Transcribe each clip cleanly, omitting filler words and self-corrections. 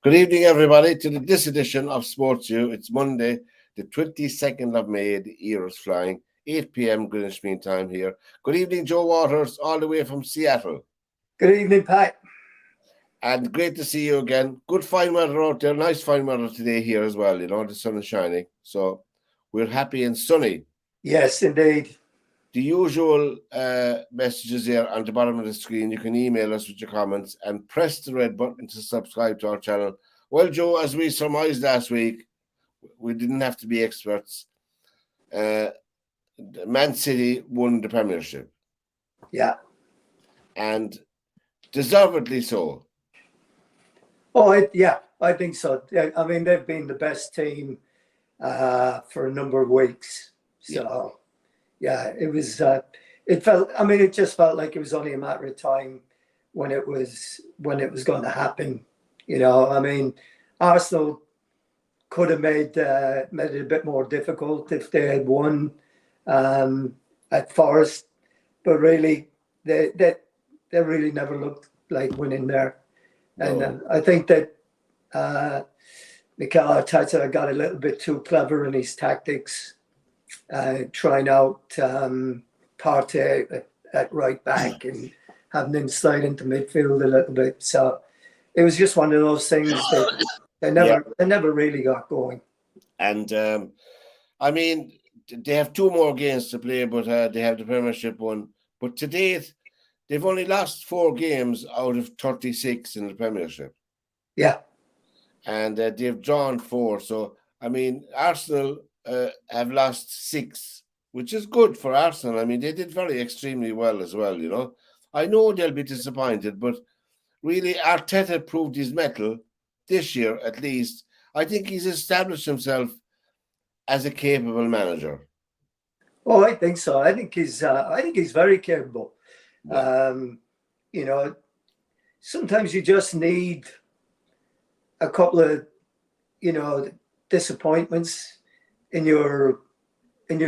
Good evening, everybody, to this edition of SportsView. It's Monday, the 22nd of May. The year is flying. 8 p.m. Greenwich Mean Time here. Good evening, Joe Waters, all the way from Seattle. Good evening, Pat. And great to see you again. Good fine weather out there. Nice fine weather today here as well. You know, the sun is shining. So we're happy and sunny. Yes, indeed. The usual messages here on the bottom of the screen. You can email us with your comments and press the red button to subscribe to our channel. Well, Joe, as we surmised last week, we didn't have to be experts. Man City won the Premiership. Yeah. And deservedly so. Oh, I think so. I mean, they've been the best team for a number of weeks. So, yeah, it was. It just felt like it was only a matter of time when it was going to happen. You know, I mean, Arsenal could have made it a bit more difficult if they had won at Forest, but really, they really never looked like winning there. And No. I think that Mikel Arteta got a little bit too clever in his tactics, trying out Partey at right back and having him slide into midfield a little bit. So it was just one of those things that they never really got going. And I mean, they have two more games to play, but they have the Premiership one. But to date, they've only lost 4 games out of 36 in the Premiership. Yeah. And they've drawn 4. So, I mean, Arsenal have lost 6, which is good for Arsenal. I mean, they did extremely well as well, you know. I know they'll be disappointed, but really, Arteta proved his mettle this year, at least. I think he's established himself as a capable manager. Oh, I think so. I think he's very capable. Yeah. You know, sometimes you just need a couple of, you know, disappointments in your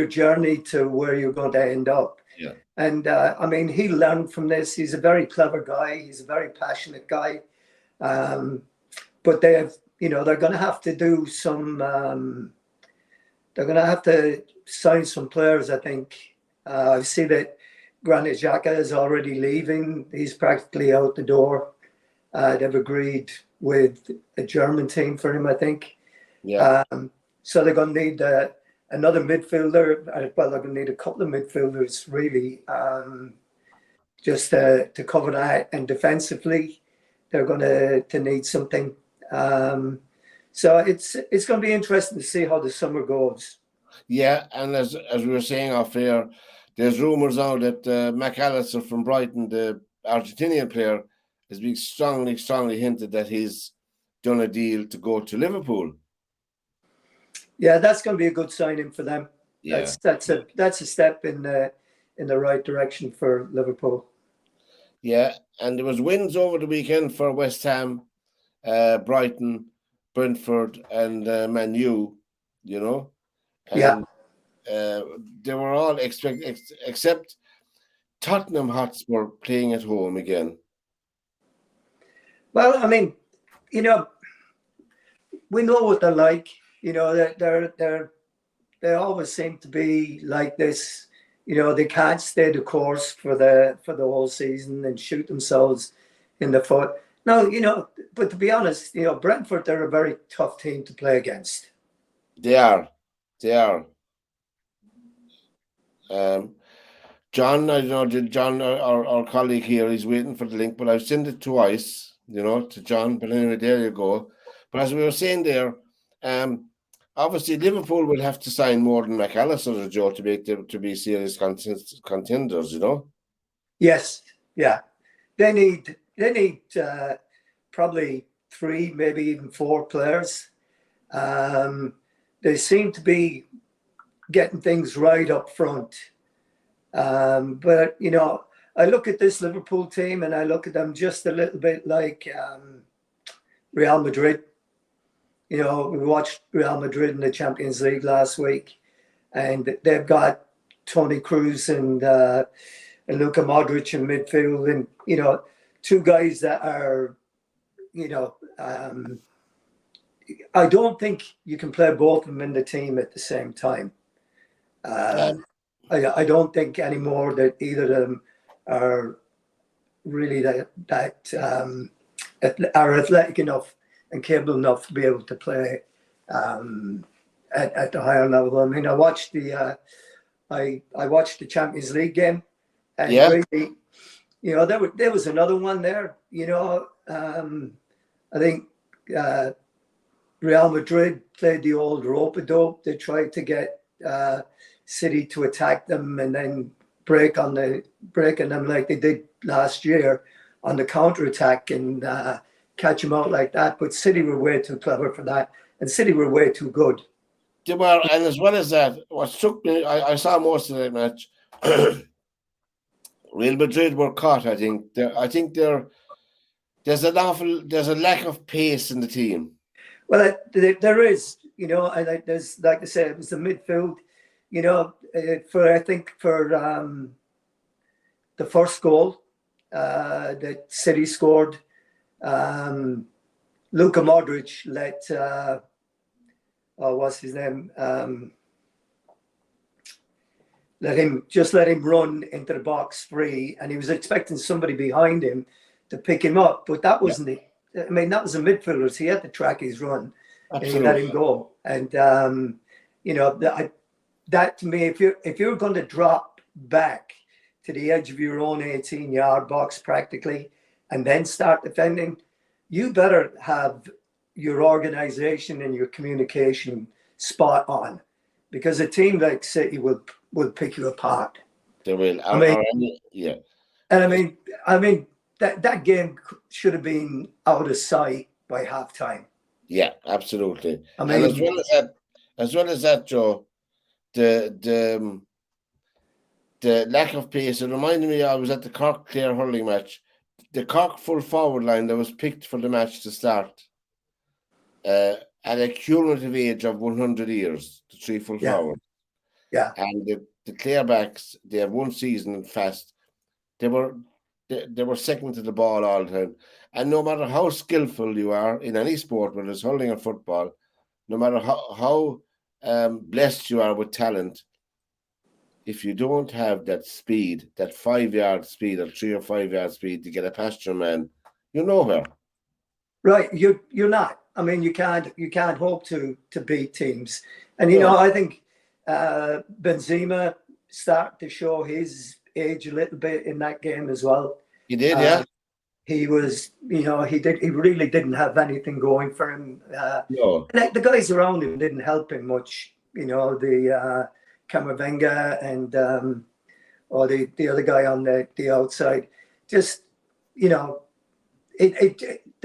journey to where you're going to end up. Yeah. And I mean, he learned from this. He's a very clever guy. He's a very passionate guy. But they have, you know, they're going to have to do some. They're going to have to sign some players, I think. I see that Granit Xhaka is already leaving. He's practically out the door. They've agreed with a German team for him, I think. Yeah. So they're going to need another midfielder. Well, they're going to need a couple of midfielders, really, just to cover that. And defensively, they're going to need something. So it's going to be interesting to see how the summer goes. Yeah, and as we were saying off air, there's rumours now that McAllister from Brighton, the Argentinian player, has been strongly hinted that he's done a deal to go to Liverpool. Yeah, that's going to be a good signing for them. Yeah. That's a step in the right direction for Liverpool. Yeah, and there was wins over the weekend for West Ham, Brighton, Brentford, and Man U. You know, and they were all except Tottenham Hotspur playing at home again. Well, I mean, you know, we know what they're like. You know, they always seem to be like this. You know, they can't stay the course for the whole season and shoot themselves in the foot. No, you know, but to be honest, you know, Brentford, they're a very tough team to play against. They are. John, I don't know, John, our colleague here, he's waiting for the link, but I've sent it twice, you know, to John. But anyway, there you go. But as we were saying there, obviously Liverpool will have to sign more than McAllister, Joe, to make them to be serious contenders, you know. Yes, yeah, they need probably 3, maybe even 4 players. They seem to be getting things right up front. But, you know, I look at this Liverpool team and I look at them just a little bit like Real Madrid. You know, we watched Real Madrid in the Champions League last week, and they've got Toni Kroos and Luka Modric in midfield, and, you know, 2 guys that are, you know, I don't think you can play both of them in the team at the same time. Yeah. I don't think anymore that either of them are really are athletic enough and capable enough to be able to play at the higher level. I mean, I watched the Champions League game, and Yeah. really, there was another one there. I think Real Madrid played the old rope-a-dope. They tried to get City to attack them and then breaking them like they did last year on the counter-attack and catch them out like that. But City were way too clever for that, and City were way too good. They were, and as well as that, what struck me, I saw most of that match. Real Madrid were caught. I think there's a lack of pace in the team. Well, there is, and there's, like I said, it was the midfield, for the first goal that City scored, Luka Modric what's his name? Let him run into the box free, and he was expecting somebody behind him to pick him up, but that wasn't it. I mean, that was a midfielder, so he had to track his run. Absolutely. And he let him go. And that to me, if you're going to drop back to the edge of your own 18-yard box practically, and then start defending, you better have your organization and your communication spot on, because a team like City will pick you apart. They will. Yeah. And I mean that game should have been out of sight by halftime. Yeah, absolutely. I mean, and as well as that, Joe, the lack of pace. It reminded me, I was at the Cork Clare hurling match. The Cork full forward line that was picked for the match to start at a cumulative age of 100 years, the three full forward. Yeah. And the Clare backs, they have one season and fast. They were second to the ball all the time. And no matter how skillful you are in any sport, whether it's hurling or football, no matter how blessed you are with talent, if you don't have that speed, that 5-yard speed or 3 or 5 yard speed to get a past your man, you're nowhere. Right, you're not. I mean, you can't hope to beat teams. And I think Benzema started to show his age a little bit in that game as well. He did, yeah. He was, he really didn't have anything going for him. No. The guys around him didn't help him much. The Camavinga and or the other guy on the outside. Just, they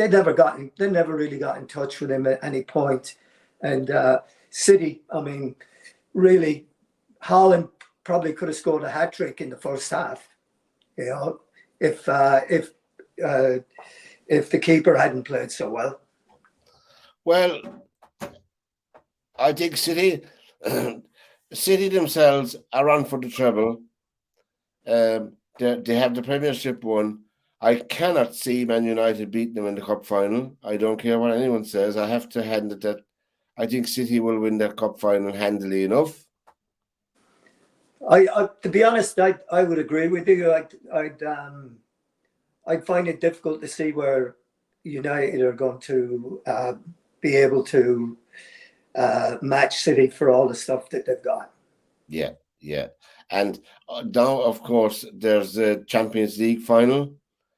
never really got in touch with him at any point. And City, I mean, really, Haaland probably could have scored a hat-trick in the first half, if the keeper hadn't played so well. Well, I think City themselves are on for the treble. They have the Premiership won. I cannot see Man United beating them in the cup final. I don't care what anyone says. I have to hand it that I think City will win their cup final handily enough. To be honest, I would agree with you. I'd find it difficult to see where United are going to be able to match City for all the stuff that they've got. Yeah. And now, of course, there's the Champions League final.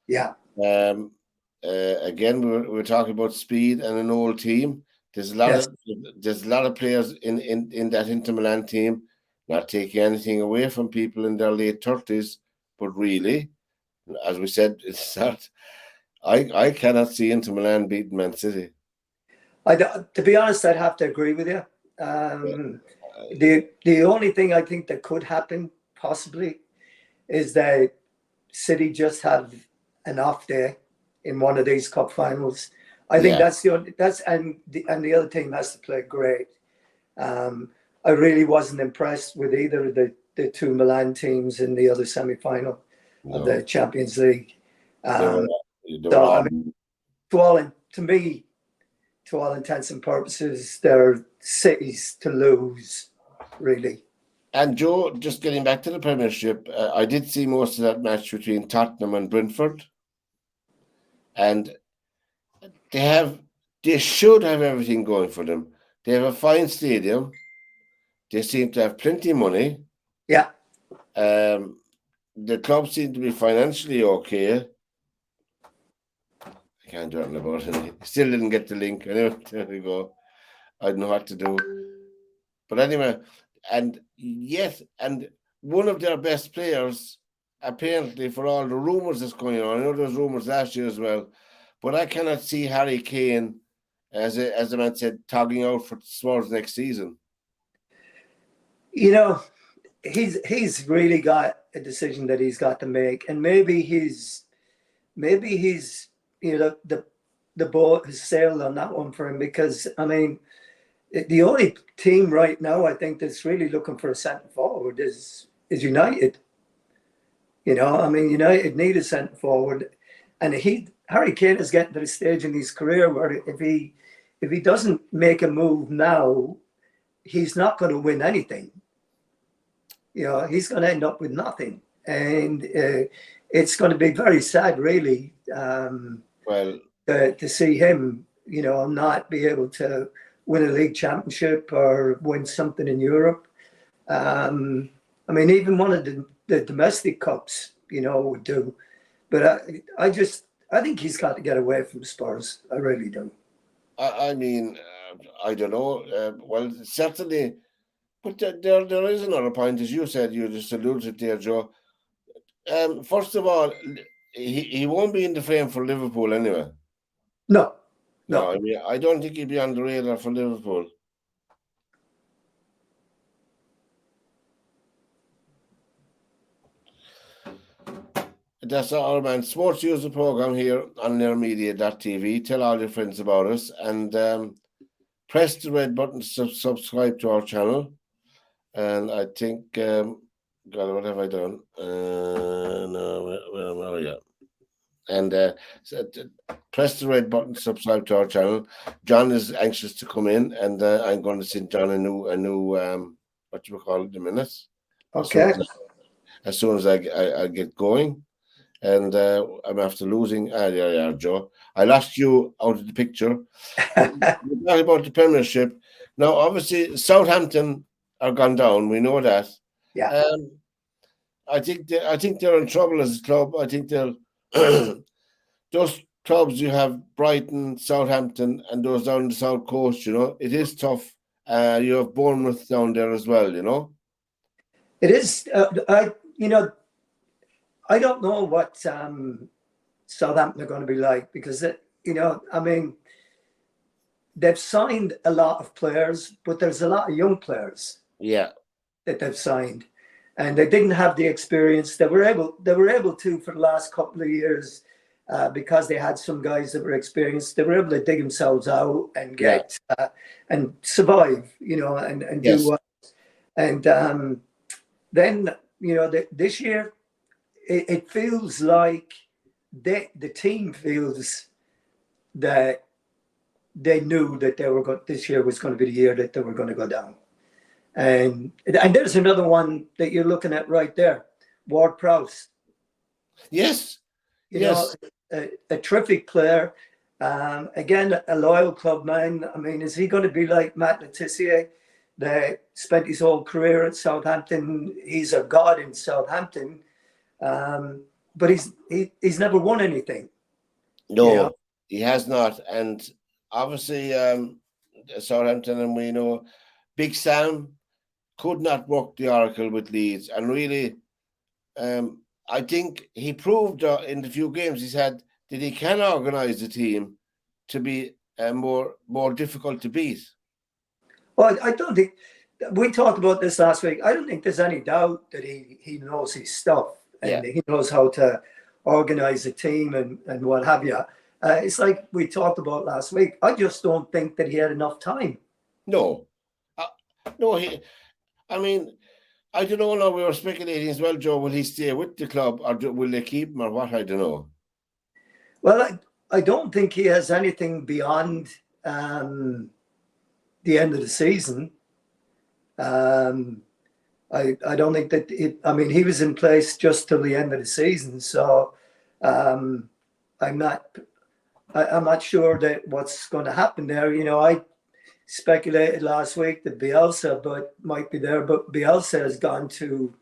Yeah. Again, we're talking about speed and an old team. There's a lot of players in that Inter Milan team. Not taking anything away from people in their late 30s, but really, as we said, it's not. I cannot see Inter Milan beating Man City. To be honest, I'd have to agree with you. The only thing I think that could happen possibly is that City just have an off day in one of these cup finals. I think that's and the other team has to play great. I really wasn't impressed with either of the two Milan teams in the other semi-final of the Champions League. To to all intents and purposes, they're cities to lose, really. And Joe, just getting back to the Premiership, I did see most of that match between Tottenham and Brentford, and they should have everything going for them. They have a fine stadium. They seem to have plenty of money. Yeah. The club seem to be financially okay. I can't do anything about it. Still didn't get the link. Anyway, there we go. I don't know what to do. But anyway, and yes, and one of their best players, apparently, for all the rumours that's going on. I know there's rumours last year as well, but I cannot see Harry Kane, as the man said, togging out for Spurs next season. You know, he's really got a decision that he's got to make, and maybe he's the boat has sailed on that one for him, because I mean, the only team right now I think that's really looking for a centre forward is United. You know, I mean, United need a centre forward, and Harry Kane is getting to the stage in his career where if he doesn't make a move now, he's not going to win anything. You know, he's going to end up with nothing, and it's going to be very sad, really. To see him, not be able to win a league championship or win something in Europe. I mean, even one of the domestic cups, would do. But I think he's got to get away from Spurs. I really do. I mean, I don't know. Well, certainly, but there is another point, as you said. You just alluded there, Joe. First of all, he won't be in the frame for Liverpool anyway. No. I mean, I don't think he'd be on the radar for Liverpool. That's our man. SportsView is a program here on nearmedia.tv. Tell all your friends about us, and press the red button to subscribe to our channel. And I think, God, what have I done? No, where are you? And press the red button to subscribe to our channel. John is anxious to come in, and I'm going to send John a new what you call it in a minute. Okay. As soon as I get going. And I'm after losing. There you are, Joe. I lost you out of the picture. But not about the Premiership. Now, obviously, Southampton are gone down. We know that. Yeah. I think they're in trouble as a club. I think they'll those clubs you have, Brighton, Southampton, and those down the south coast. It is tough. You have Bournemouth down there as well. It is. I don't know what Southampton are going to be like, because I mean, they've signed a lot of players, but there's a lot of young players. Yeah. That they've signed, and they didn't have the experience. They were able to, for the last couple of years, because they had some guys that were experienced. They were able to dig themselves out and get and survive, and Yes. do well. And then this year, it feels like the team feels that they knew that this year was going to be the year that they were going to go down. And there's another one that you're looking at right there, Ward-Prowse. Yes. A terrific player. Again, a loyal club man. I mean, is he going to be like Matt Letizia, that spent his whole career at Southampton? He's a god in Southampton, but he's never won anything. No, he has not. And obviously, Southampton, and we know Big Sam could not work the oracle with Leeds. And really, I think he proved in the few games he's had that he can organise the team to be more difficult to beat. Well, I don't think, we talked about this last week. I don't think there's any doubt that he knows his stuff, and he knows how to organise a team and what have you. It's like we talked about last week. I just don't think that he had enough time. No. I mean, I don't know. Now we were speculating as well, Joe. Will he stay with the club, or will they keep him, or what? I don't know. Well, I don't think he has anything beyond the end of the season. I don't think that he was in place just till the end of the season. So I'm not sure that what's going to happen there. I speculated last week that Bielsa might be there, but Bielsa has gone to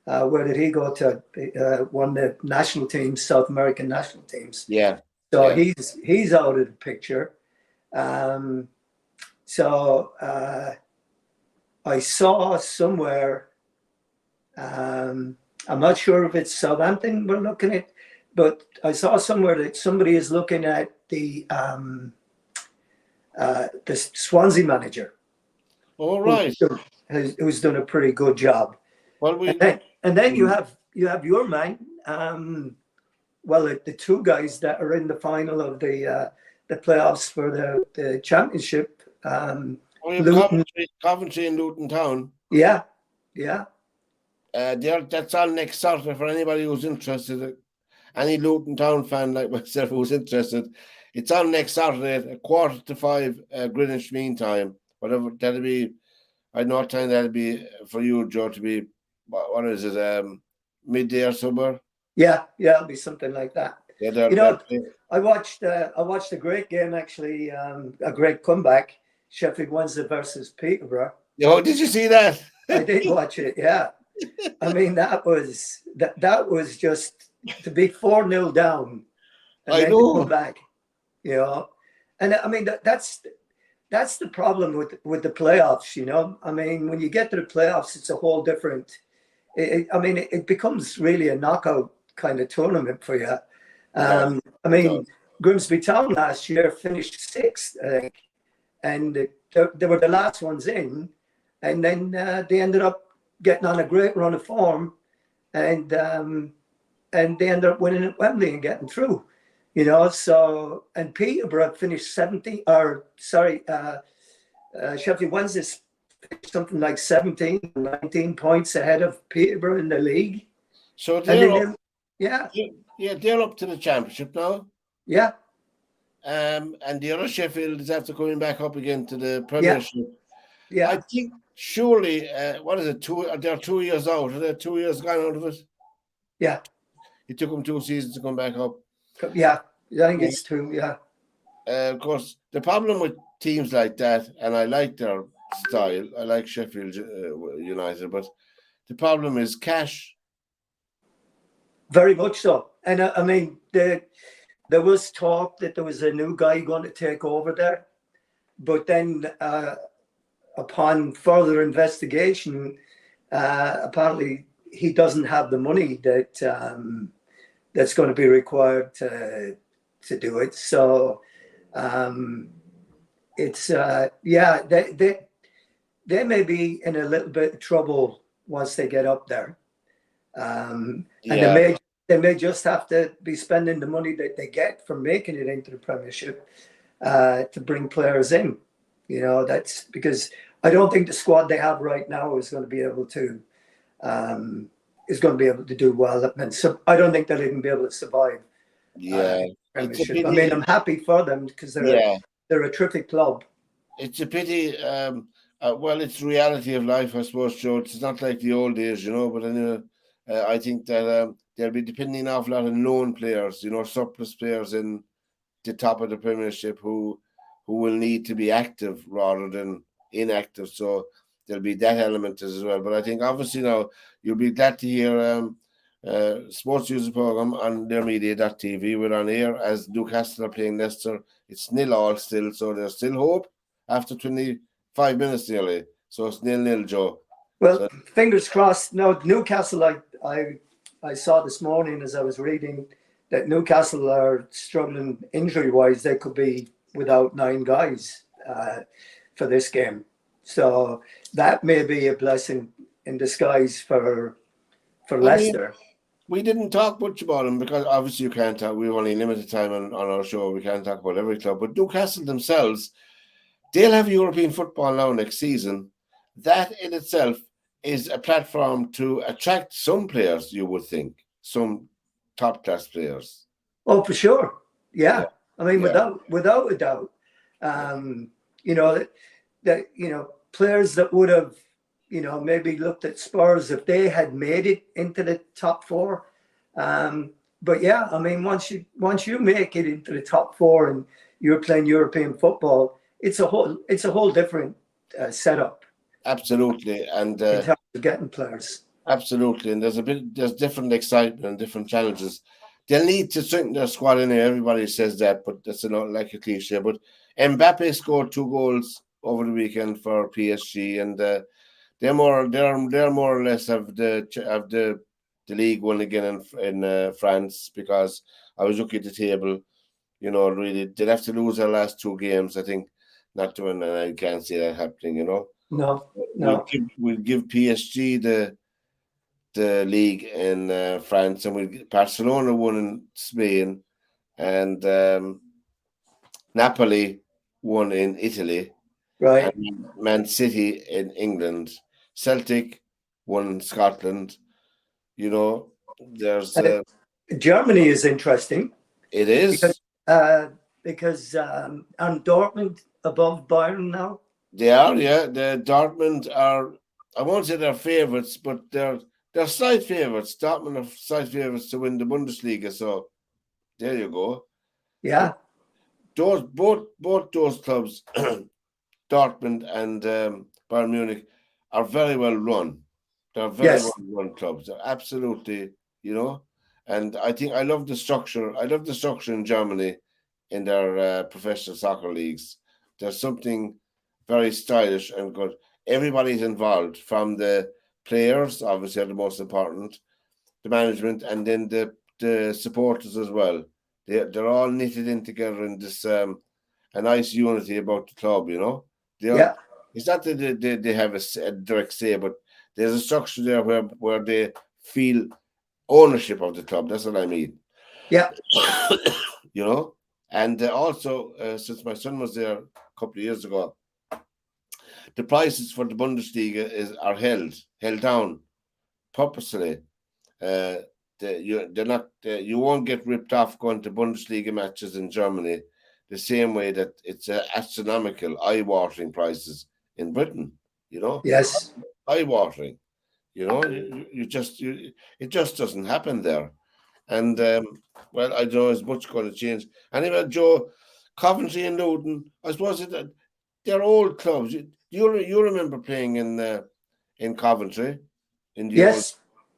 where did he go to? One of the national teams, South American national teams. Yeah. So yeah. he's out of the picture. So I saw somewhere. I'm not sure if it's Southampton we're looking at, but I saw somewhere that somebody is looking at the Swansea manager. All right. Who's done a pretty good job. Well, and then you have your man. The two guys that are in the final of the playoffs for the championship. Coventry and Luton Town. Yeah. That's on next Saturday for anybody who's interested. Any Luton Town fan like myself who's interested. It's on next Saturday at 4:45 Greenwich Mean Time. Whatever that'll be. I know what time that'll be for you, Joe, to be. What is it? Midday or somewhere. Yeah, it'll be something like that. Yeah, I watched a great game actually, a great comeback. Sheffield Wednesday versus Peterborough. Oh, did you see that? I did watch it. Yeah, I mean that was just to be 4-0 down and then to come back. And I mean that's the problem with the playoffs. I mean, when you get to the playoffs, it's a whole different. It becomes really a knockout kind of tournament for you. Grimsby Town last year finished 6th, I think, and they were the last ones in, and then they ended up getting on a great run of form, and they ended up winning at Wembley and getting through. So and Peterborough finished 17, Sheffield Wednesday something like 17, 19 points ahead of Peterborough in the league. So they're up to the championship now. Yeah. And the other Sheffield is after coming back up again to the Premiership. Yeah. I think surely, what is it? They're 2 years out. Are they 2 years gone out of it? Yeah. It took them 2 seasons to come back up. Yeah. I think it's 2. Yeah. Of course, the problem with teams like that, and I like their style. I like Sheffield United, but the problem is cash. Very much so. And there was talk that there was a new guy going to take over there, but then upon further investigation, apparently he doesn't have the money that's going to be required to do it. So it's they may be in a little bit of trouble once they get up there. And they may just have to be spending the money that they get from making it into the Premiership to bring players in. That's because I don't think the squad they have right now is going to be able to do well. And so I don't think they'll even be able to survive. Yeah, Premiership. I'm happy for them because they're a terrific club. It's a pity. It's reality of life, I suppose, Joe. It's not like the old days, But anyway, I think that they'll be depending an awful lot on known players, surplus players in the top of the Premiership who will need to be active rather than inactive. So there'll be that element as well. But I think obviously now you'll be glad to hear SportsView's program on their media.tv. We're on air as Newcastle are playing Leicester. It's 0-0 still, so there's still hope after 25 minutes nearly. So it's 0-0, Joe. Well, fingers crossed. No, Newcastle, I saw this morning as I was reading that Newcastle are struggling injury-wise. They could be without 9 guys for this game. So that may be a blessing in disguise for Leicester. We didn't talk much about them because obviously you can't talk. We've only limited time on our show. We can't talk about every club. But Newcastle themselves, they'll have European football now next season. That in itself is a platform to attract some players, you would think, some top-class players. Oh, for sure. Yeah. Without a doubt. You know, players that would have, maybe looked at Spurs if they had made it into the top four. But yeah, I mean, once you make it into the top four and you're playing European football, it's a whole different setup Absolutely, and in terms of getting players. absolutely, and there's different excitement and different challenges. They'll need to strengthen their squad in there. Everybody says that, but that's not like a cliche. But Mbappe scored 2 goals over the weekend for PSG, and they're more or less of the league one again in France, because I was looking at the table. Really, they'd have to lose their last 2 games, I think, not to win, and I can't see that happening. No, We'll no. give PSG the league in France, and Barcelona won in Spain, and Napoli won in Italy, Right. and Man City in England. Celtic won in Scotland. There's Germany is interesting it because is. and Dortmund above Bayern now. They are, yeah. The Dortmund are. I won't say they're favourites, but they're slight favourites. Dortmund are slight favourites to win the Bundesliga. So there you go. Yeah. But both those clubs, Dortmund and Bayern Munich, are very well run. They're very well Yes. run clubs. They're absolutely, and I think I love the structure. I love the structure in Germany in their professional soccer leagues. There's something very stylish and good. Everybody's involved, from the players, obviously, are the most important, the management, and then the supporters as well. They're all knitted in together in this a nice unity about the club. Yeah. It's not that they have a direct say, but there's a structure there where they feel ownership of the club. That's what I mean. Yeah. And also, since my son was there a couple of years ago, the prices for the Bundesliga are held down purposely. They're not. You won't get ripped off going to Bundesliga matches in Germany the same way that it's astronomical, eye-watering prices in Britain. Yes. Eye-watering. It just doesn't happen there. And well, I don't know, is much going to change. Anyway, Joe, Coventry and Luton, I suppose they're old clubs. You remember playing in Coventry, in the old, Yes.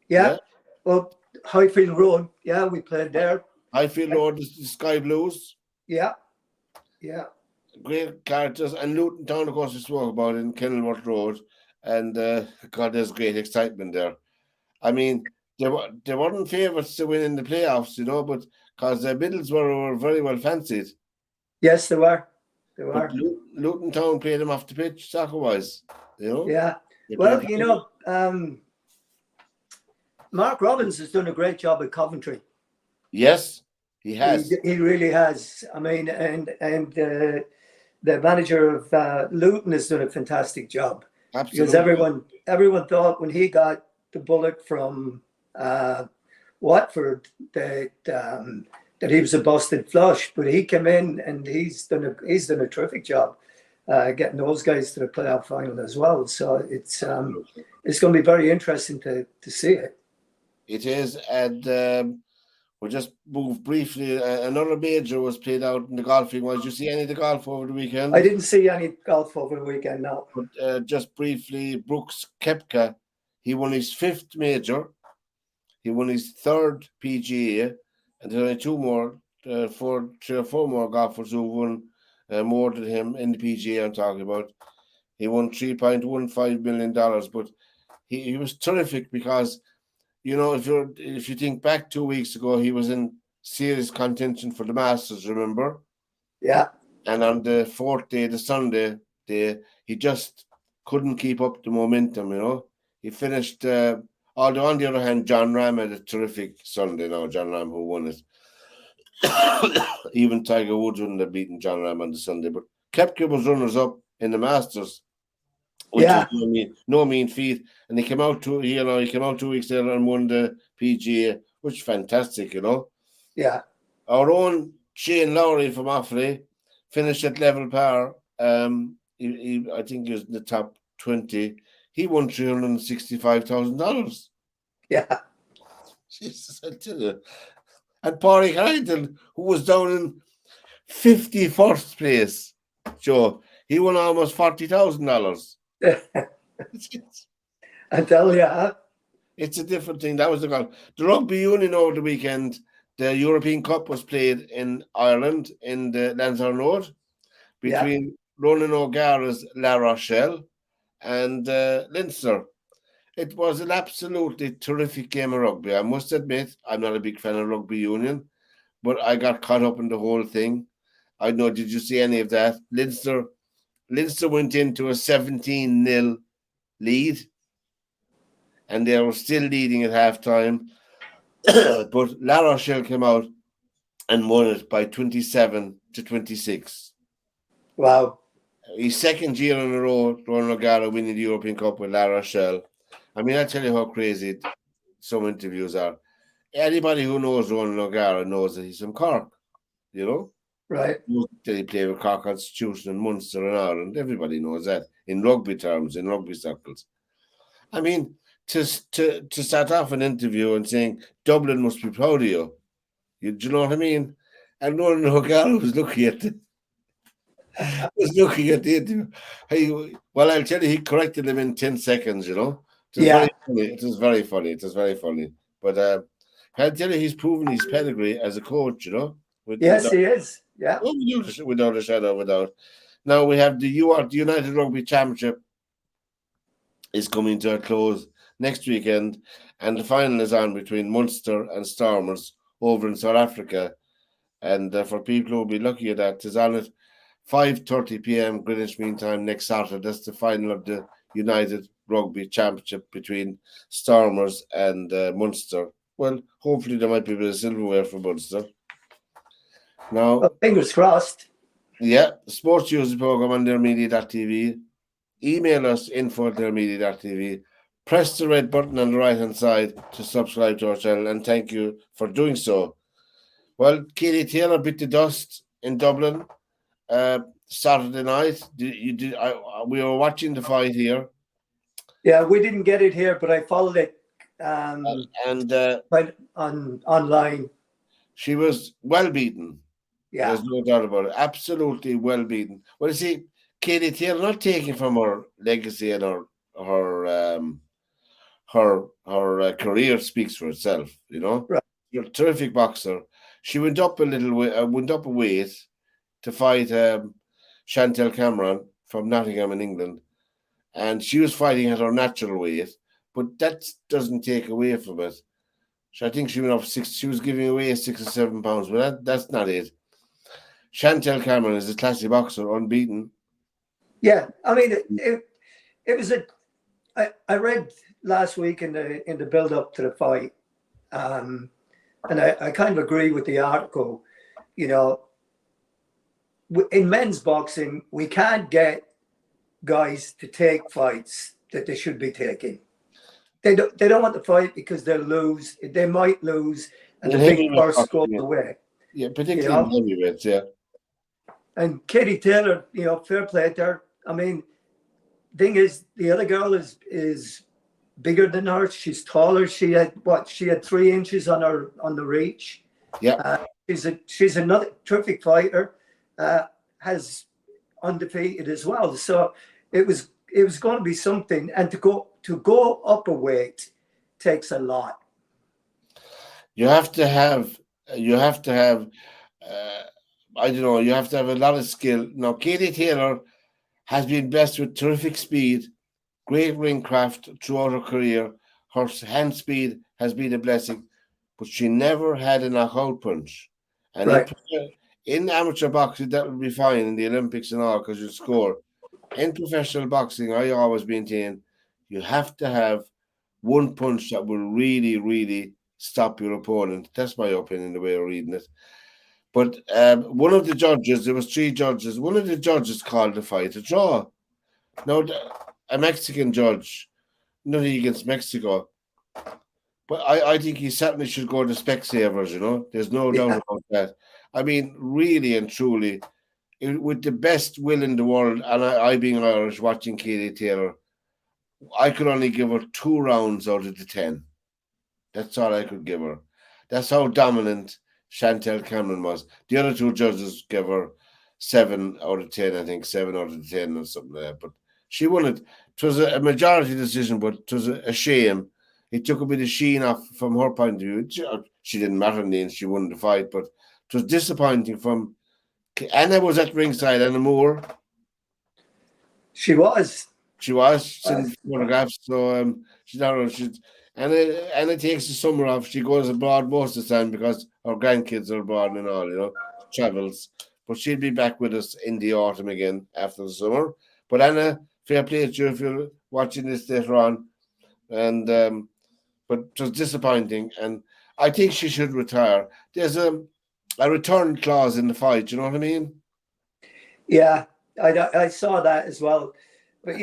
Yeah. yeah, Well, Highfield Road. Yeah, we played there. Highfield Road, the Sky Blues, Yeah. Yeah. great characters, and Luton Town, of course, we spoke about in Kenilworth Road, and God, there's great excitement there. I mean, they weren't favourites to win in the playoffs, but because Middlesbrough were very well fancied. Yes, they were. They But were. Luton Town played them off the pitch, soccer-wise. Yeah. They Well, played Mark Robbins has done a great job at Coventry. Yes, he has. He really has. I mean, and the manager of Luton has done a fantastic job. Absolutely. Because everyone thought when he got the bullet from Watford that he was a busted flush, but he came in and he's done a terrific job getting those guys to the playoff final as well. So it's going to be very interesting to see it. It is, and we'll just move briefly. Another major was played out in the golfing. Did you see any of the golf over the weekend? I didn't see any golf over the weekend, no. But just briefly, Brooks Koepka, he won his 5th major. He won his 3rd PGA, and there's only 3 or 4 more golfers who won more than him in the PGA. I'm talking about. He won $3.15 million, but he was terrific because, if you think back 2 weeks ago, he was in serious contention for the Masters. Remember? Yeah. And on the 4th day, the Sunday day, he just couldn't keep up the momentum. He finished. Although on the other hand, John Ram had a terrific Sunday. Now John Ram, who won it. Even Tiger Woods wouldn't have beaten John Ram on the Sunday, but Koepka was runners-up in the Masters, which is no mean feat. And he came out 2 weeks later and won the PGA, which is fantastic. Yeah. Our own Shane Lowry from Offaly finished at level par. I think he was in the top 20. He won $365,000. Yeah. Jesus, I tell you. And Pádraig Harrington, who was down in 51st place, Joe, he won almost $40,000. I tell you, huh? It's a different thing. That was the goal. The rugby union over the weekend, the European Cup was played in Ireland in the Lansdowne Road between Ronan O'Gara's La Rochelle and Leinster. It was an absolutely terrific game of rugby. I must admit, I'm not a big fan of rugby union, but I got caught up in the whole thing. I know, did you see any of that? Leinster went into a 17-0 lead, and they were still leading at halftime. But La Rochelle came out and won it by 27-26. Wow. His second year in a row, Ronan O'Gara winning the European Cup with La Rochelle. I mean, I tell you how crazy some interviews are. Anybody who knows Ronan O'Gara knows that he's from Cork, you know? Right. That he played with Cork Constitution and Munster and Ireland. Everybody knows that in rugby terms, in rugby circles. I mean, to start off an interview and saying Dublin must be proud of you. Do you know what I mean? And Ronan O'Gara was looking at the interview. Well, I'll tell you, he corrected him in 10 seconds, you know. It was very funny. It was very funny. It was very funny. But I'll tell you, he's proven his pedigree as a coach, you know. Yes, he is. Yeah. Without a shadow of a doubt. Now we have the United Rugby Championship is coming to a close next weekend, and the final is on between Munster and Stormers over in South Africa. And for people who will be lucky at that, it's on at 5:30 p.m. Greenwich Mean Time next Saturday. That's the final of the United Rugby Championship between Stormers and Munster. Well, hopefully there might be a bit of silverware for Munster. Now, well, fingers crossed. Yeah, SportsView is the program on theirmedia.tv. Email us info@theirmedia.tv. Press the red button on the right-hand side to subscribe to our channel, and thank you for doing so. Well, Katie Taylor bit the dust in Dublin Saturday night. We were watching the fight here. Yeah, we didn't get it here, but I followed it online. She was well beaten. Yeah. There's no doubt about it. Absolutely well beaten. Well, you see, Katie Taylor not taking from her legacy and her career speaks for itself. You know, right. You're a terrific boxer. She went up a weight to fight Chantel Cameron from Nottingham in England, and she was fighting at her natural weight, but that doesn't take away from it. So I think she went up 6. She was giving away 6 or 7 pounds, but that's not it. Chantel Cameron is a classy boxer, unbeaten. Yeah, I mean, it was I read last week in the build up to the fight, and I kind of agree with the article. You know, in men's boxing, we can't get guys to take fights that they should be taking. They don't want to fight because they'll lose. They might lose, and the big purse goes away. Yeah, particularly in heavyweights, yeah. And Katie Taylor, you know, fair play to her. I mean, thing is, the other girl is bigger than her. She's taller. She had 3 inches on the reach. Yeah. She's another terrific fighter. Has undefeated as well. So it was going to be something. And to go up a weight takes a lot. You have to have. I don't know. You have to have a lot of skill. Now, Katie Taylor has been blessed with terrific speed, great ring craft throughout her career. Her hand speed has been a blessing, but she never had a knockout punch. And right. in amateur boxing, that would be fine in the Olympics and all because you score. In professional boxing, I always maintain you have to have one punch that will really, really stop your opponent. That's my opinion, the way of reading it. But one of the judges, there was 3 judges, one of the judges called the fight a draw. Now, a Mexican judge, nothing against Mexico, but I think he certainly should go to Specsavers, you know. There's no doubt about that. I mean, really and truly, with the best will in the world, and I being Irish, watching Katie Taylor, I could only give her 2 rounds out of the 10. That's all I could give her. That's how dominant Chantel Cameron was. The other 2 judges gave her 7 out of 10, I think, 7 out of 10 or something like that. But she won it. It was a majority decision, but it was a shame. It took a bit of sheen off from her point of view. She didn't matter in the end. She won the fight, but it was disappointing from Anna was at ringside, Anna Moore. She was. She was. She's in photographs. So she's not. Anna takes the summer off. She goes abroad most of the time because her grandkids are abroad and all, travels. But she'll be back with us in the autumn again after the summer. But Anna, fair play to you if you're watching this later on. And but it was disappointing, and I think she should retire. There's a return clause in the fight. You know what I mean? Yeah, I saw that as well, but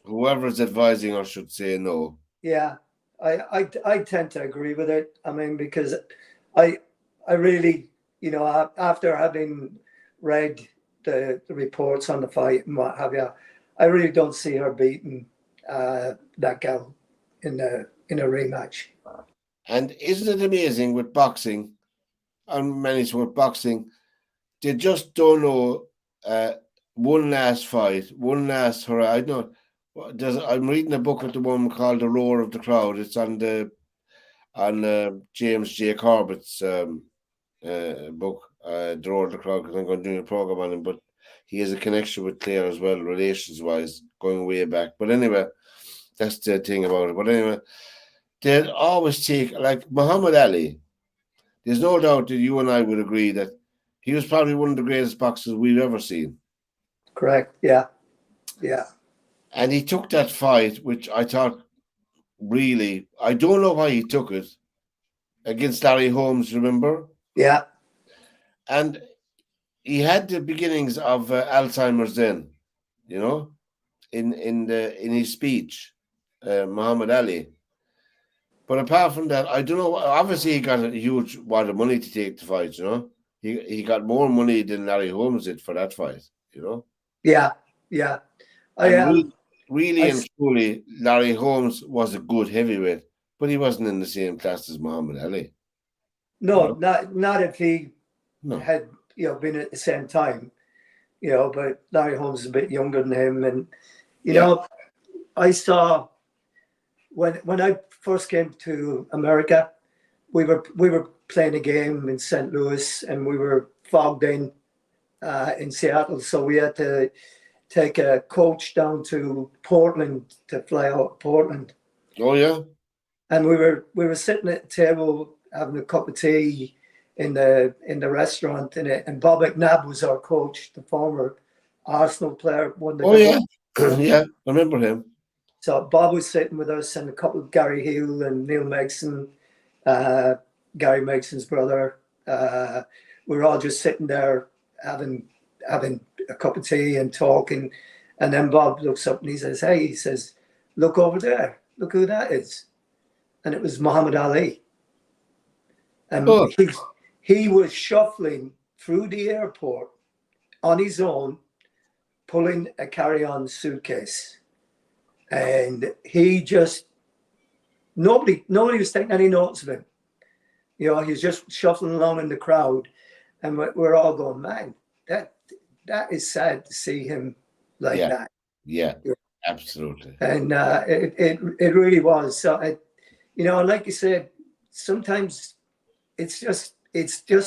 whoever's advising her should say no. Yeah, I tend to agree with it. I mean, because I really, after having read the reports on the fight and what have you, I really don't see her beating that gal in a rematch. And isn't it amazing with boxing, and many with boxing, they just don't know one last fight, one last hurrah. I know. I'm reading a book at the moment called The Roar of the Crowd. It's on James J. Corbett's book, The Roar of the Crowd, because I'm going to do a program on him. But he has a connection with Claire as well, relations-wise, going way back. But anyway, that's the thing about it. But anyway, they always take, like Muhammad Ali. There's no doubt that you and I would agree that he was probably one of the greatest boxers we've ever seen. Correct. Yeah. Yeah. And he took that fight, which I thought really, I don't know why he took it, against Larry Holmes, remember? Yeah. And he had the beginnings of Alzheimer's then, in his speech, Muhammad Ali. But apart from that, I don't know. Obviously, he got a huge wad of money to take the fight, He got more money than Larry Holmes did for that fight, Yeah. Yeah. Really and truly, Larry Holmes was a good heavyweight, but he wasn't in the same class as Muhammad Ali. No, not if he had been at the same time, but Larry Holmes is a bit younger than him, and I saw when I first came to America, we were playing a game in St. Louis, and we were fogged in Seattle, so we had to take a coach down to Portland to fly out of Portland. Oh yeah. And we were sitting at the table having a cup of tea in the restaurant, and Bob McNabb was our coach, the former Arsenal player. Yeah, yeah, I remember him. So Bob was sitting with us, and a couple of Gary Hill and Neil Megson, Gary Megson's brother. We were all just sitting there having a cup of tea and talking, and then Bob looks up and he says, "Hey," he says, "look over there, look who that is," and it was Muhammad Ali, and he was shuffling through the airport on his own, pulling a carry-on suitcase, and he just nobody was taking any notes of him. He was just shuffling along in the crowd, and we're all going, "Man, that is sad to see him like that." Yeah, absolutely. And it really was. So, like you said, sometimes it's just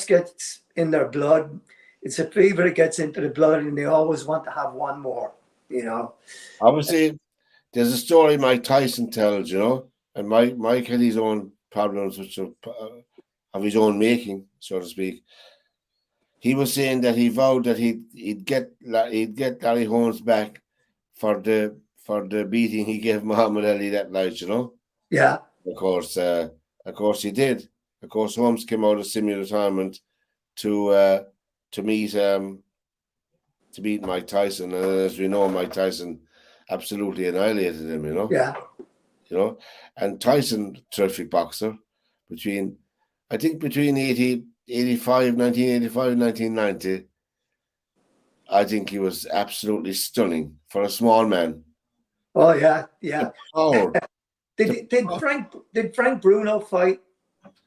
gets in their blood. It's a fever that gets into the blood, and they always want to have one more. Obviously, there's a story Mike Tyson tells, and Mike had his own problems, which of his own making, so to speak. He was saying that he vowed that he'd get Larry Holmes back for the beating he gave Muhammad Ali that night, Yeah. Of course he did. Of course, Holmes came out of semi-retirement to meet Mike Tyson, and as we know, Mike Tyson absolutely annihilated him, Yeah. And Tyson, terrific boxer, between 1985, 1990, I think he was absolutely stunning for a small man. Oh yeah, The yeah. power. Did Frank Bruno fight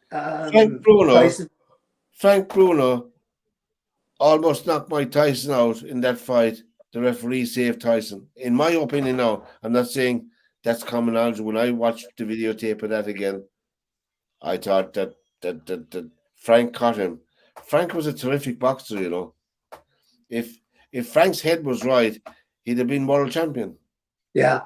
Frank Bruno, Tyson? Frank Bruno almost knocked Mike Tyson out in that fight. The referee saved Tyson. In my opinion, now, I'm not saying that's common knowledge. When I watched the videotape of that again, I thought that Frank caught him. Frank was a terrific boxer, you know. If Frank's head was right, he'd have been world champion. Yeah,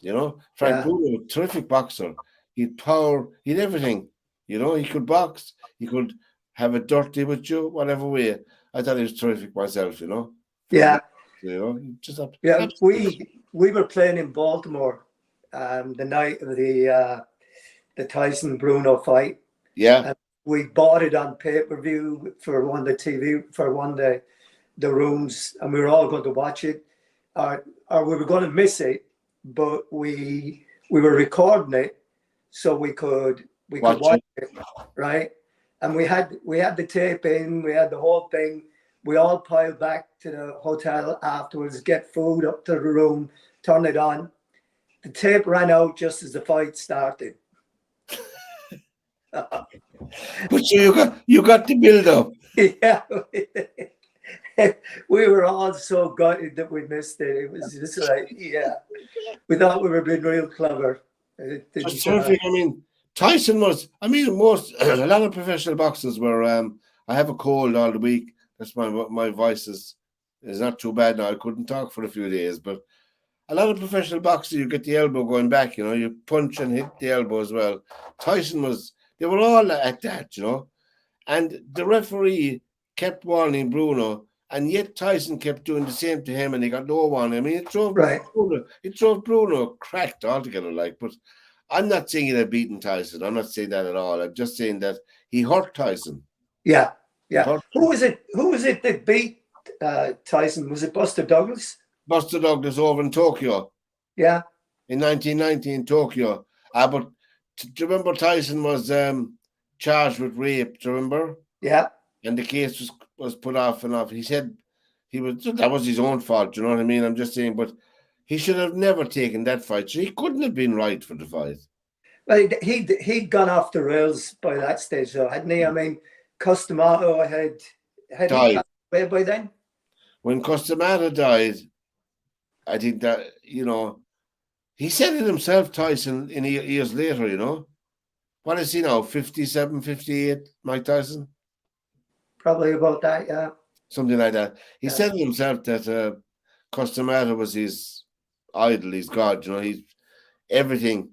You know, Frank yeah, Bruno, terrific boxer. He'd power, he'd everything. You know, he could box, he could have it dirty with you, whatever way. I thought he was terrific myself, you know, for a yeah, boxer, you know, just yeah. absolutely. We were playing in Baltimore the night of the Tyson Bruno fight. Yeah, And we bought it on pay-per-view for one of the TV for one of the rooms, and we were all going to watch it, or we were going to miss it, but we were recording it so we could watch watch it. it, right? And we had the tape in, we had the whole thing. We all piled back to the hotel afterwards, get food up to the room, turn it on. The tape ran out just as the fight started. But you got the build up. Yeah. We were all so gutted that we missed it. It was just like, yeah, we thought we were being real clever. It Just didn't, terrific. I mean, Tyson was. I mean, most a lot of professional boxers were. I have a cold all the week. That's my voice is not too bad now. I couldn't talk for a few days, but a lot of professional boxers, you get the elbow going back. You know, you punch and hit the elbow as well. Tyson was. They were all at that. You know, and the referee kept warning Bruno, and yet Tyson kept doing the same to him, and he got no one. I mean, right. It drove Bruno cracked altogether. Like, but I'm not saying he'd have beaten Tyson. I'm not saying that at all. I'm just saying that he hurt Tyson. Yeah. He Yeah. hurt Who was it? Who was it that beat Tyson? Was it Buster Douglas? Buster Douglas over in Tokyo Yeah. in 1990 in Tokyo. But do you remember Tyson was charged with rape? Do you remember? Yeah. And the case was put off and off. He said that was his own fault. Do you know what I mean? I'm just saying, but he should have never taken that fight. So he couldn't have been right for the fight. Well, he'd gone off the rails by that stage, though, hadn't he? I mean, Customato had he Died. passed away by then? When Costamata died, I think that, you know, he said it himself, Tyson, in years later, you know. What is he now, 57, 58, Mike Tyson? Probably about that, yeah. Something like that. He Yeah. said it himself that Costamata was his idol, his god, you know. He's everything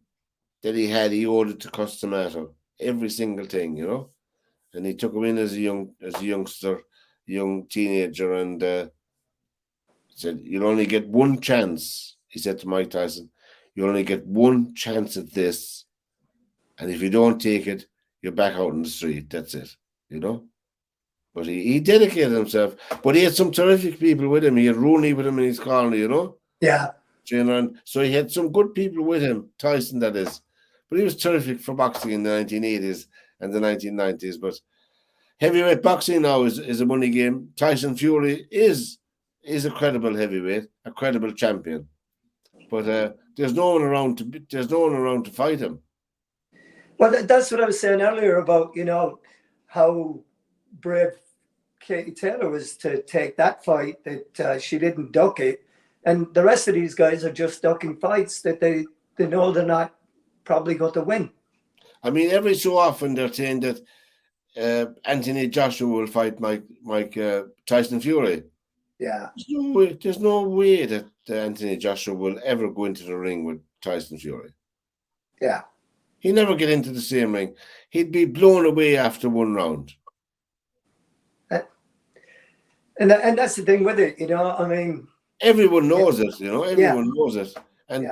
that he had, he owed it to Costamata. Every single thing, you know. And he took him in as a youngster, young teenager, and said, "You'll only get one chance," he said to Mike Tyson. "You only get one chance at this. And if you don't take it, you're back out in the street. That's it." You know? But he dedicated himself. But he had some terrific people with him. He had Rooney with him in his corner, you know? Yeah. So he had some good people with him, Tyson, that is. But he was terrific for boxing in the 1980s and the 1990s. But heavyweight boxing now is a money game. Tyson Fury is a credible heavyweight, a credible champion. But there's no one around to fight him. Well, that's what I was saying earlier about, you know, how brave Katie Taylor was to take that fight, that she didn't duck it. And the rest of these guys are just ducking fights that they know they're not probably going to win. I mean, every so often they're saying that Anthony Joshua will fight Mike Tyson Fury. Yeah. There's no way that Anthony Joshua will ever go into the ring with Tyson Fury. Yeah. He'd never get into the same ring. He'd be blown away after one round. And that's the thing with it, you know. I mean, everyone knows it, you know. Everyone knows it. And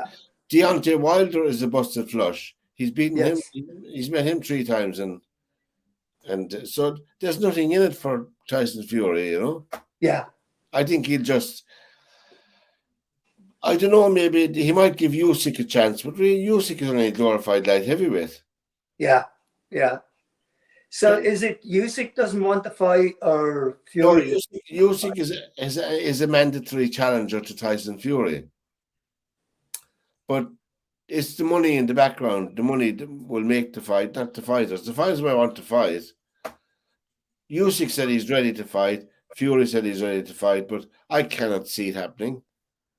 Deontay Wilder is a busted flush. He's beaten him. He's met him 3 times, and so there's nothing in it for Tyson Fury, you know. Yeah. I think he'll just. I don't know. Maybe he might give Usyk a chance, but really, Usyk is only a glorified light heavyweight. Yeah. Yeah. So is it Usyk doesn't want to fight or No, Fury? Usyk is a mandatory challenger to Tyson Fury, but it's the money in the background. The money will make the fight, not the fighters. The fighters will want to fight. Usyk said he's ready to fight. Fury said he's ready to fight, but I cannot see it happening.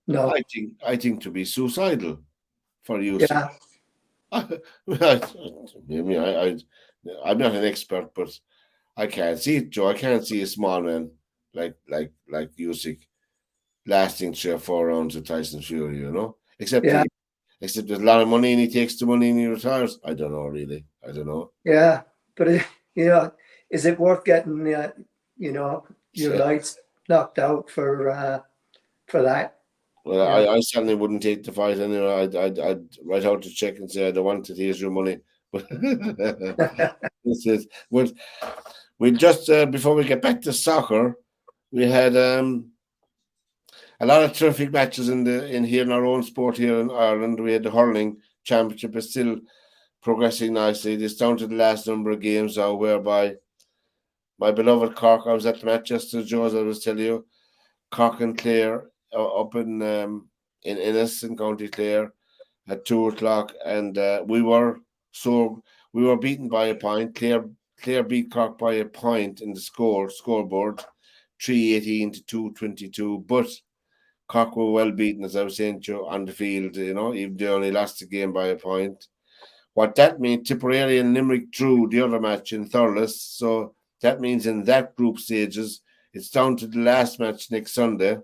No. I think to be suicidal for Usyk. Yeah. I'm not an expert, but I can't see it, Joe. I can't see a small man like Usyk lasting 3 or 4 rounds with Tyson Fury, you know. Except Yeah. except there's a lot of money and he takes the money and he retires. I don't know really. I don't know. Yeah. But is it worth getting your Yeah. lights knocked out for that? Well, Yeah. I certainly wouldn't take the fight anyway. I'd write out a check and say I don't want it. Here's your money. But this is we just before we get back to soccer, we had a lot of terrific matches in here in our own sport here in Ireland. We had the hurling championship is still progressing nicely. It's down to the last number of games now, whereby my beloved Cork. I was at the match yesterday, Joe, as I was telling you. Cork and Clare up in Ennis in County Clare at 2 o'clock, and we were beaten by a point. Clare beat Cork by a point in the scoreboard, 318 to 222. But Cork were well beaten, as I was saying to you, on the field. You know, even they only lost the game by a point. What that means, Tipperary and Limerick drew the other match in Thurles, so that means in that group stages, it's down to the last match next Sunday.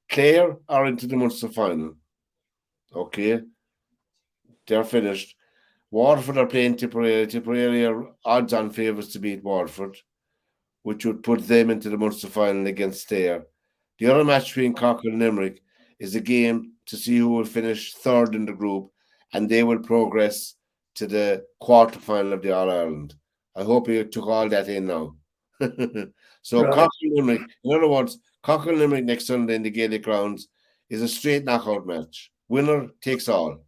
Clare are into the Munster final. Okay. They're finished. Waterford are playing Tipperary. Tipperary are odds on favourites to beat Waterford, which would put them into the Munster final against Clare. The other match between Cork and Limerick is a game to see who will finish third in the group, and they will progress to the quarter final of the All Ireland. I hope you took all that in now. So Right. Cork and Limerick, in other words, Cork and Limerick next Sunday in the Gaelic grounds is a straight knockout match. Winner takes all.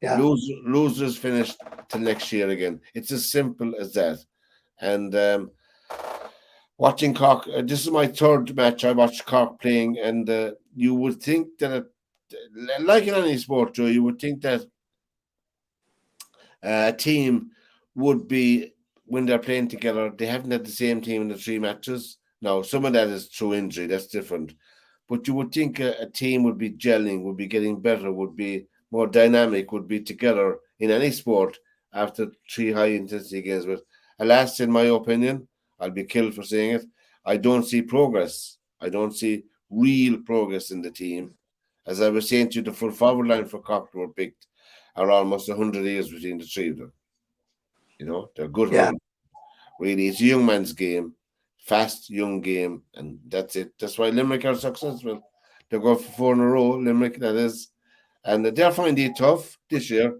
Yeah. Losers finish till next year again. It's as simple as that. And watching Cork, this is my third match I watched Cork playing, and you would think that, like in any sport, Joe, you would think that a team would be, when they're playing together, they haven't had the same team in the 3 matches. Now, some of that is through injury, that's different. But you would think a team would be gelling, would be getting better, would be more dynamic, would be together in any sport after 3 high-intensity games. But alas, in my opinion, I'll be killed for saying it, I don't see progress. I don't see real progress in the team. As I was saying to you, the full forward line for Cork were picked are almost 100 years between the 3 of them. You know, they're good hurling. Really, it's a young man's game, fast, young game, and that's it. That's why Limerick are successful. They go for 4 in a row, Limerick, that is. And they're finding it tough this year,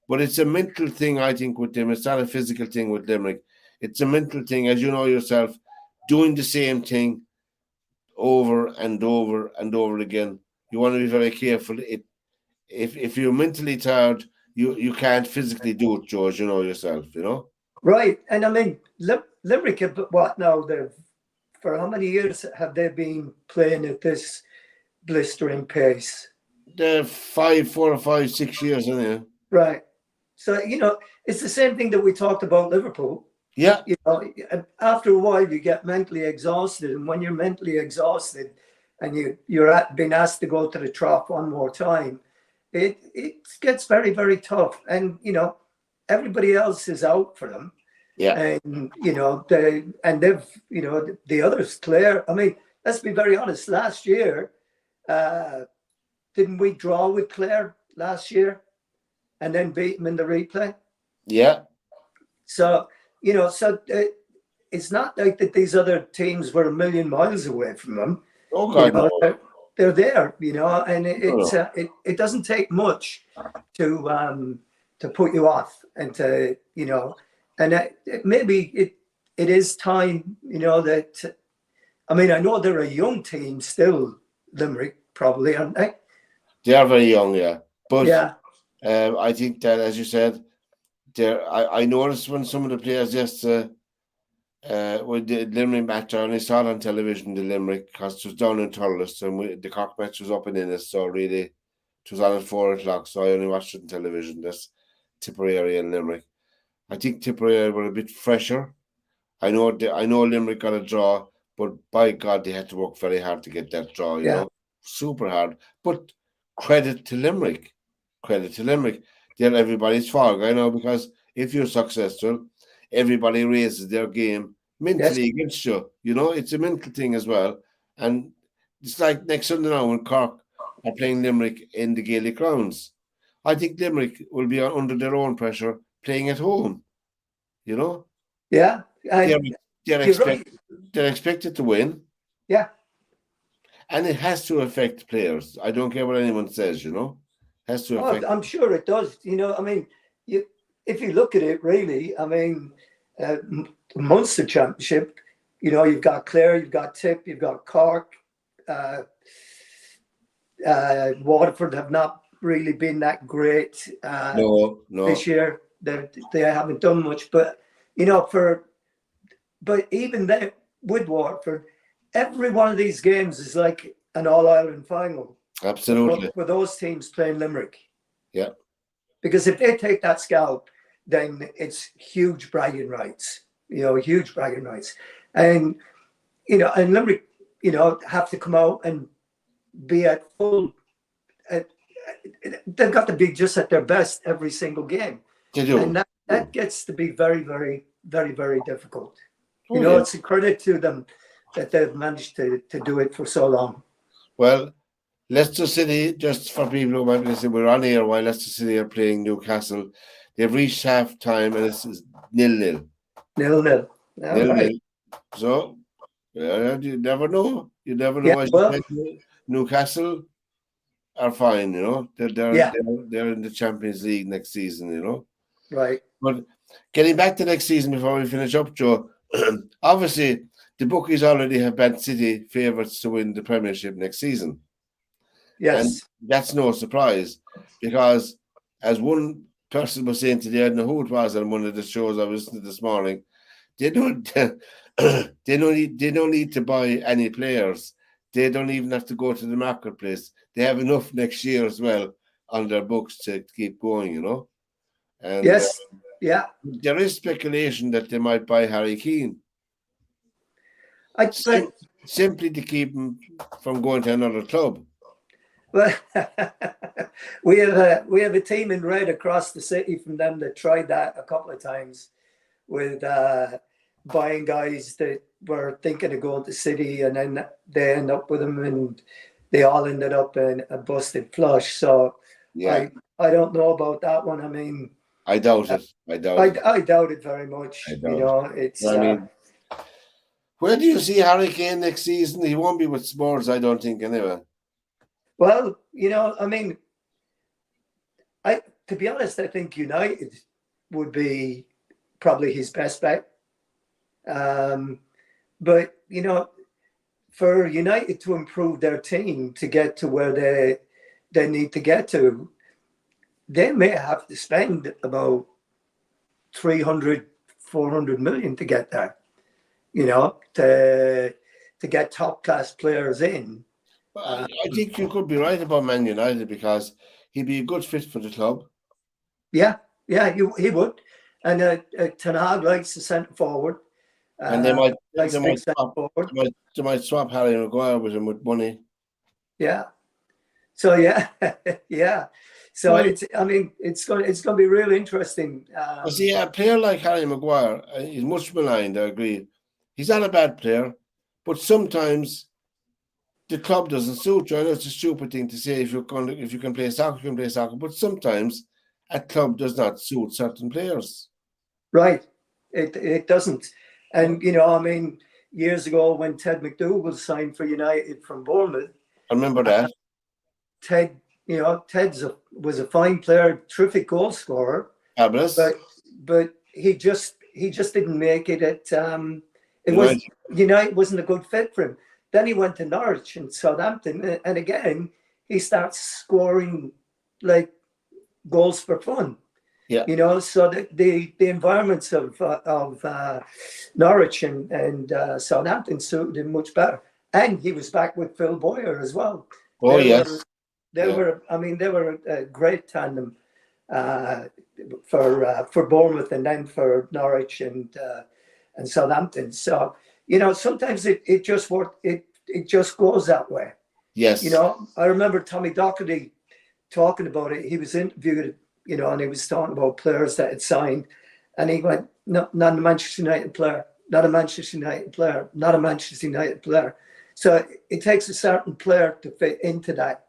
but it's a mental thing, I think, with them. It's not a physical thing with Limerick. It's a mental thing, as you know yourself, doing the same thing over and over and over again. You want to be very careful. If you're mentally tired, you can't physically do it, George. You know yourself, you know? Right. And I mean, Limerick, what now? For how many years have they been playing at this blistering pace? They're 4 or 5, 6 years, isn't it? Right. So, it's the same thing that we talked about Liverpool. Yeah. After a while, you get mentally exhausted. And when you're mentally exhausted and you're being asked to go to the trough one more time, it gets very, very tough. And, everybody else is out for them. Yeah. And, they've, the others, Clare, I mean, let's be very honest. Last year, didn't we draw with Clare last year and then beat them in the replay? Yeah. So, it's not like that these other teams were a million miles away from them. Oh, God, no. They're there, and it doesn't take much to put you off and to, and maybe it is time, that, I mean, I know they're a young team still, Limerick, probably, aren't they? They are very young, yeah. But yeah. I think that, as you said, I noticed when some of the players yesterday with the Limerick match. I only saw it on television, the Limerick, because it was down in Thurles, and the Cork match was up in Ennis, so really it was on at 4 o'clock, so I only watched it on television. That's Tipperary and Limerick. I think Tipperary were a bit fresher. I know Limerick got a draw, but by God, they had to work very hard to get that draw, Yeah. super hard. But credit to Limerick. Credit to Limerick. They're everybody's fog, I know, because if you're successful, everybody raises their game mentally against you. It's a mental thing as well. And it's like next Sunday now when Cork are playing Limerick in the Gaelic grounds. I think Limerick will be under their own pressure playing at home, Yeah. They're, And they're, you're expect, right. they're expected to win. Yeah. And it has to affect players. I don't care what anyone says, Has to affect. I'm sure it does. I mean, if you look at it, really, I mean, Munster Championship, you've got Clare, you've got Tip, you've got Cork. Waterford have not really been that great No. this year. They haven't done much, but but even then, with Waterford, every one of these games is like an All-Ireland final. Absolutely. For those teams playing Limerick. Yeah. Because if they take that scalp, then it's huge bragging rights. Huge bragging rights. And and Limerick, have to come out and be at full. They've got to be just at their best every single game. They do. And that gets to be very, very, very, very difficult. Yeah. It's a credit to them that they've managed to do it for so long. Well, Leicester City, just for people who might be listening, we're on air while Leicester City are playing Newcastle. They've reached half time and it's 0-0. 0-0. 0-0. So, you never know. You never know. Yeah, Newcastle are fine, They're in the Champions League next season, Right. But getting back to next season before we finish up, Joe, obviously the bookies already have Bet City favourites to win the Premiership next season. Yes. And that's no surprise because, as one person was saying today, I don't know who it was on one of the shows I was listening to this morning, they don't need to buy any players. They don't even have to go to the marketplace. They have enough next year as well on their books to keep going, And yes. Yeah. There is speculation that they might buy Harry Keane. Simply to keep him from going to another club. Well, we have a team in red across the city from them that tried that a couple of times with buying guys that were thinking of going to City, and then they end up with them, and they all ended up in a busted flush. So yeah, I don't know about that one. I mean, I doubt it. I doubt it very much. It's. I mean, where do you see Harry Kane next season? He won't be with Spurs, I don't think, anyway. Well, I mean, to be honest, I think United would be probably his best bet. But for United to improve their team to get to where they need to get to, they may have to spend about 300, 400 million to get there. To get top class players in. I think you could be right about Man United because he'd be a good fit for the club. Yeah, he would. And Ten Hag likes the centre forward. And they might swap Harry Maguire with him with money. Yeah. So yeah. So it's going to be really interesting. See, a player like Harry Maguire, he's much maligned. I agree. He's not a bad player, but sometimes the club doesn't suit you. I know it's a stupid thing to say. If you can play soccer, you can play soccer. But sometimes a club does not suit certain players. Right. It doesn't. And years ago when Ted McDougall signed for United from Bournemouth, I remember that. Ted was a fine player, terrific goal scorer. Fabulous. But he just didn't make it at United wasn't a good fit for him. Then he went to Norwich and Southampton, and again he starts scoring like goals for fun. Yeah. You know, so the environments of Norwich and Southampton suited him much better. And he was back with Phil Boyer as well. Oh, They yes. they were. I mean, they were a great tandem for Bournemouth and then for Norwich and Southampton. So you know, sometimes it just goes that way. Yes. You know, I remember Tommy Docherty talking about it. He was interviewed, you know, and he was talking about players that had signed, and he went, "No, not a Manchester United player, not a Manchester United player, not a Manchester United player." So it takes a certain player to fit into that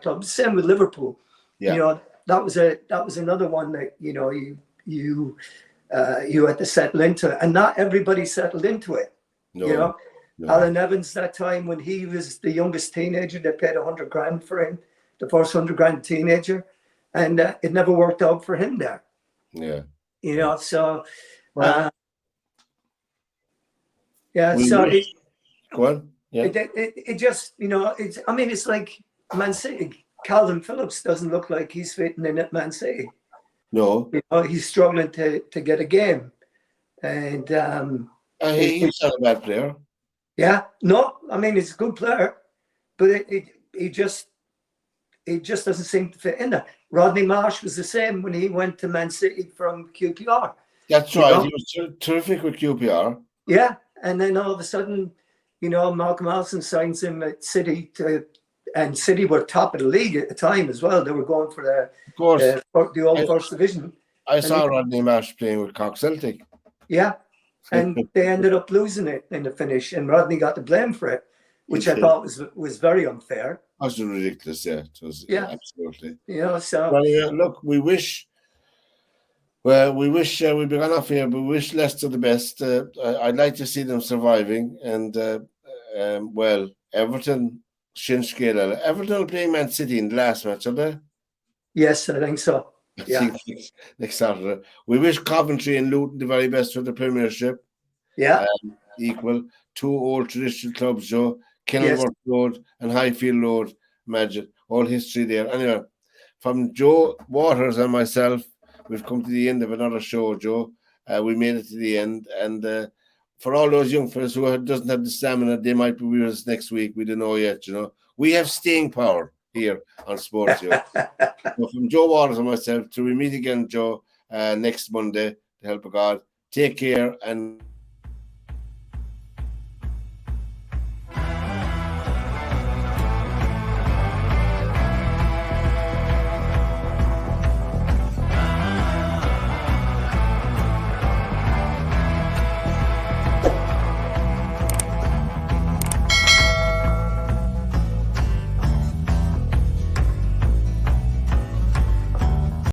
club. Same with Liverpool. Yeah. You know, that was another one that you had to settle into it, and not everybody settled into it. No. You know, No. Alan Evans, that time when he was the youngest teenager, they paid 100 grand for him, the first 100 grand teenager, and it never worked out for him there. Yeah. You know, so Well, yeah, so go on. Yeah. it just, you know, I mean, it's like Man City. Calvin Phillips doesn't look like he's fitting in at Man City. No. You know, he's struggling to get a game, and He's not a bad player. yeah, no, I mean, he's a good player, but he just doesn't seem to fit in there. Rodney Marsh was the same when he went to Man City from QPR. That's right. Know? He was terrific with QPR. Yeah, and then all of a sudden, you know, Malcolm Allison signs him at City and City were top of the league at the time as well. They were going for the old first division. I saw Rodney Marsh playing with Cork Celtic. Yeah, and they ended up losing it in the finish, and Rodney got the blame for it, which I thought was very unfair. That was ridiculous, yeah. It was, yeah, absolutely. You know, so well, yeah, look, we wish we'd be gone off here, but we wish Leicester the best. I'd like to see them surviving, and well, Everton, Shinskela. Everton will play Man City in the last match, are they? Yes, I think so. Yeah. Next Saturday. We wish Coventry and Luton the very best for the Premiership. Yeah. Equal. Two old traditional clubs, Joe. Kenilworth Road and Highfield Road. Imagine. All history there. Anyway, from Joe Waters and myself, we've come to the end of another show, Joe. We made it to the end. And for all those young fellas who doesn't have the stamina, they might be with us next week. We don't know yet, you know. We have staying power here on SportsView. So from Joe Waters and myself, till we meet again, Joe, next Monday, the help of God. Take care and